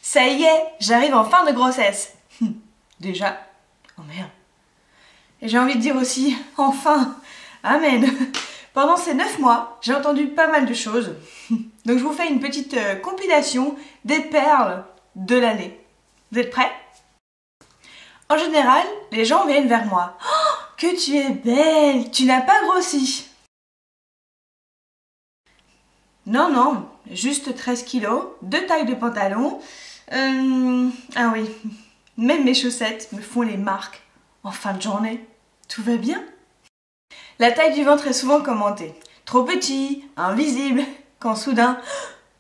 Ça y est, j'arrive en fin de grossesse. Déjà. Oh merde. Et j'ai envie de dire aussi, enfin, amen. Pendant ces 9 mois, j'ai entendu pas mal de choses. Donc je vous fais une petite compilation des perles de l'année. Vous êtes prêts? En général, les gens viennent vers moi. Oh, que tu es belle, tu n'as pas grossi. Non, non, juste 13 kilos, 2 tailles de pantalon. Ah oui, même mes chaussettes me font les marques. En fin de journée, tout va bien? La taille du ventre est souvent commentée. Trop petit, invisible, quand soudain...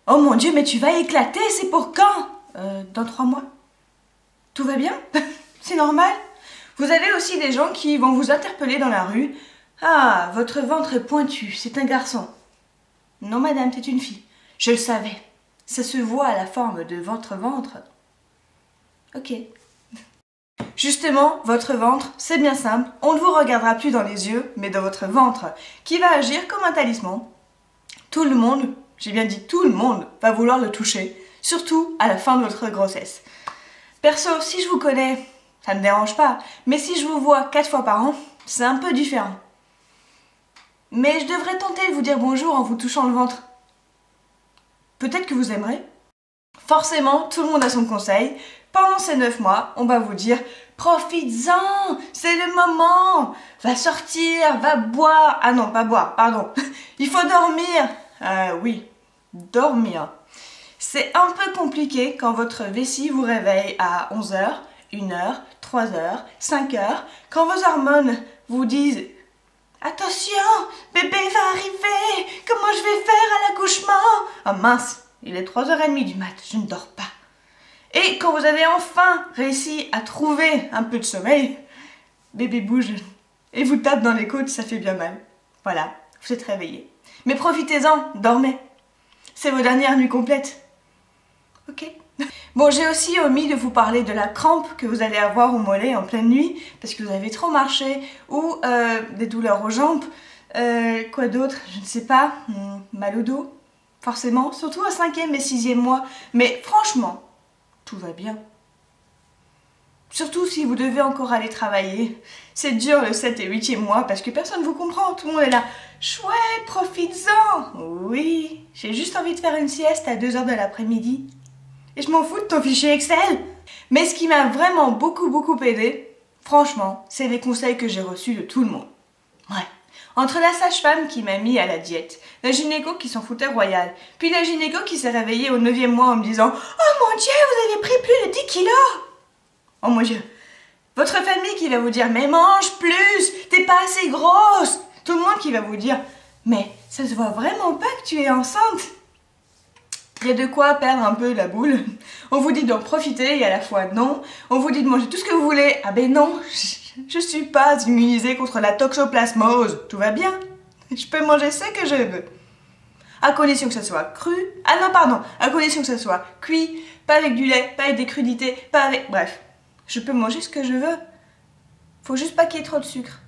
Oh mon Dieu, mais tu vas éclater, c'est pour quand? Dans 3 mois. Tout va bien? C'est normal? Vous avez aussi des gens qui vont vous interpeller dans la rue. Ah, votre ventre est pointu, c'est un garçon. Non madame, c'est une fille. Je le savais. Ça se voit à la forme de votre ventre. Ok. Justement, votre ventre, c'est bien simple. On ne vous regardera plus dans les yeux, mais dans votre ventre, qui va agir comme un talisman. Tout le monde, j'ai bien dit tout le monde, va vouloir le toucher, surtout à la fin de votre grossesse. Perso, si je vous connais, ça ne me dérange pas, mais si je vous vois 4 fois par an, c'est un peu différent. Mais je devrais tenter de vous dire bonjour en vous touchant le ventre. Peut-être que vous aimerez. Forcément, tout le monde a son conseil. Pendant ces 9 mois, on va vous dire « Profites-en, c'est le moment, va sortir, va boire. » Ah non, pas boire, pardon. Il faut dormir. Oui, dormir. C'est un peu compliqué quand votre vessie vous réveille à 11h, 1h, 3h, 5h, quand vos hormones vous disent « Attention, bébé va arriver, comment je vais faire à l'accouchement ?» Ah mince, il est 3h30 du mat, je ne dors pas. Et quand vous avez enfin réussi à trouver un peu de sommeil, bébé bouge et vous tape dans les côtes, ça fait bien mal. Voilà, vous êtes réveillé. Mais profitez-en, dormez. C'est vos dernières nuits complètes. Ok. Bon, j'ai aussi omis de vous parler de la crampe que vous allez avoir au mollet en pleine nuit parce que vous avez trop marché ou des douleurs aux jambes. Quoi d'autre? Je ne sais pas. Mal au dos, forcément, surtout au 5e et 6e mois. Mais franchement, tout va bien. Surtout si vous devez encore aller travailler. C'est dur le 7 et 8e mois parce que personne ne vous comprend. Tout le monde est là. Chouette, profites-en. Oui, j'ai juste envie de faire une sieste à 2h de l'après-midi. Et je m'en fous de ton fichier Excel. Mais ce qui m'a vraiment beaucoup aidé, franchement, c'est les conseils que j'ai reçus de tout le monde. Ouais. Entre la sage-femme qui m'a mis à la diète, la gynéco qui s'en foutait royal, puis la gynéco qui s'est réveillée au 9e mois en me disant « Oh mon Dieu, vous avez pris plus de 10 kilos !» Oh mon Dieu. Votre famille qui va vous dire « Mais mange plus, t'es pas assez grosse !» Tout le monde qui va vous dire « Mais ça se voit vraiment pas que tu es enceinte !» Il y a de quoi perdre un peu la boule. On vous dit d'en profiter et à la fois non. On vous dit de manger tout ce que vous voulez. Ah ben non, je suis pas immunisée contre la toxoplasmose. Tout va bien. Je peux manger ce que je veux. À condition que ça soit cru. Ah non, pardon. À condition que ça soit cuit. Pas avec du lait, pas avec des crudités, pas avec... Bref, je peux manger ce que je veux. Faut juste pas qu'il y ait trop de sucre.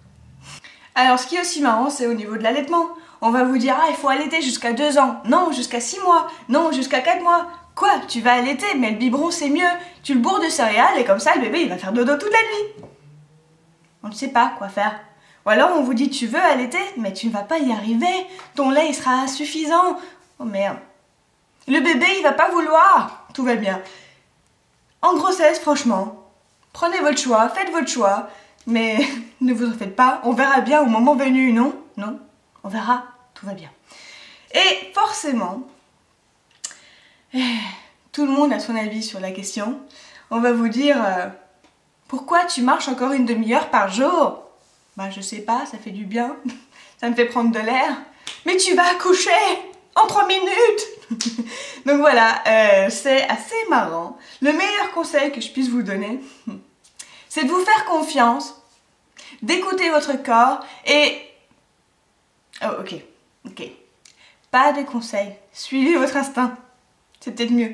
Alors ce qui est aussi marrant, c'est au niveau de l'allaitement. On va vous dire, ah, il faut allaiter jusqu'à 2 ans. Non, jusqu'à 6 mois. Non, jusqu'à 4 mois. Quoi? Tu vas allaiter, mais le biberon, c'est mieux. Tu le bourres de céréales et comme ça, le bébé, il va faire dodo toute la nuit. On ne sait pas quoi faire. Ou alors, on vous dit, tu veux allaiter, mais tu ne vas pas y arriver. Ton lait, il sera insuffisant. Oh merde. Le bébé, il va pas vouloir. Tout va bien. En grossesse, franchement, prenez votre choix, faites votre choix. Mais ne vous en faites pas. On verra bien au moment venu, non? Non. On verra, tout va bien. Et forcément, tout le monde a son avis sur la question. On va vous dire, pourquoi tu marches encore une demi-heure par jour? Bah je sais pas, ça fait du bien, ça me fait prendre de l'air. Mais tu vas accoucher en 3 minutes. Donc voilà, c'est assez marrant. Le meilleur conseil que je puisse vous donner, c'est de vous faire confiance, d'écouter votre corps et... Oh, ok. Pas de conseils. Suivez votre instinct. C'est peut-être mieux,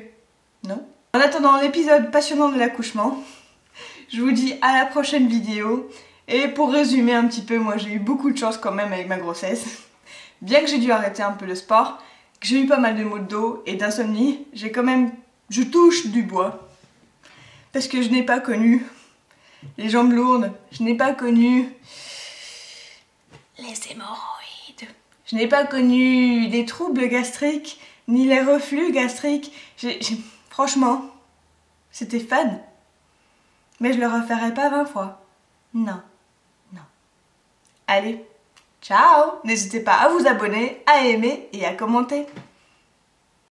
non? En attendant l'épisode passionnant de l'accouchement, je vous dis à la prochaine vidéo. Et pour résumer un petit peu, moi j'ai eu beaucoup de chance quand même avec ma grossesse. Bien que j'ai dû arrêter un peu le sport, que j'ai eu pas mal de maux de dos et d'insomnie, j'ai quand même je touche du bois. Parce que je n'ai pas connu les jambes lourdes, je n'ai pas connu les hémorroïdes, je n'ai pas connu les troubles gastriques, ni les reflux gastriques. Franchement, c'était fun. Mais je le referai pas 20 fois. Non, non. Allez, ciao! N'hésitez pas à vous abonner, à aimer et à commenter.